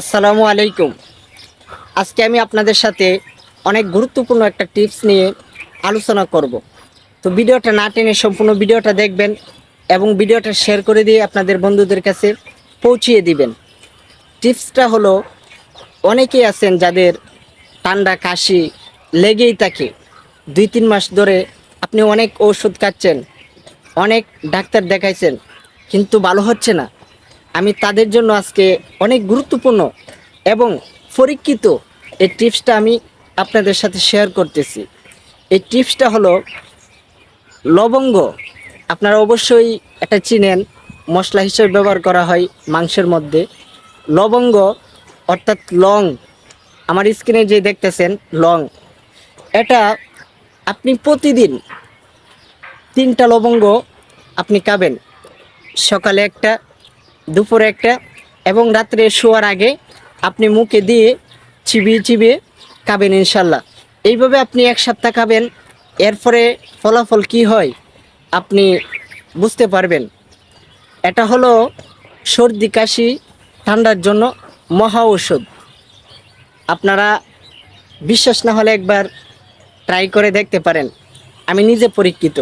আসসালামু আলাইকুম। আজকে আমি আপনাদের সাথে অনেক গুরুত্বপূর্ণ একটা টিপস নিয়ে আলোচনা করব। তো ভিডিওটা না টেনে সম্পূর্ণ ভিডিওটা দেখবেন এবং ভিডিওটা শেয়ার করে দিয়ে আপনাদের বন্ধুদের কাছে পৌঁছিয়ে দিবেন। টিপসটা হলো, অনেকেই আছেন যাদের ঠান্ডা কাশি লেগেই থাকে, 2-3 মাস ধরে আপনি অনেক ওষুধ খাচ্ছেন, অনেক ডাক্তার দেখাইছেন, কিন্তু ভালো হচ্ছে না। আমি তাদের জন্য আজকে অনেক গুরুত্বপূর্ণ এবং পরীক্ষিত এই টিপসটা আমি আপনাদের সাথে শেয়ার করতেছি। এই টিপসটা হলো লবঙ্গ। আপনারা অবশ্যই এটা চিনেন, মশলা হিসেবে ব্যবহার করা হয় মাংসের মধ্যে। লবঙ্গ অর্থাৎ লং, আমার স্ক্রিনে যে দেখতেছেন লং, এটা আপনি প্রতিদিন 3টা লবঙ্গ আপনি খাবেন। সকালে একটা, দুপুরে একটা এবং রাত্রে শোয়ার আগে আপনি মুখে দিয়ে চিবিয়ে চিবিয়ে খাবেন ইনশাল্লাহ। এইভাবে আপনি 1 সপ্তাহ খাবেন। এরপরে ফলাফল কি হয় আপনি বুঝতে পারবেন। এটা হলো সর্দি কাশি ঠান্ডার জন্য মহা ঔষধ। আপনারা বিশ্বাস না হলে একবার ট্রাই করে দেখতে পারেন। আমি নিজে পরীক্ষিত।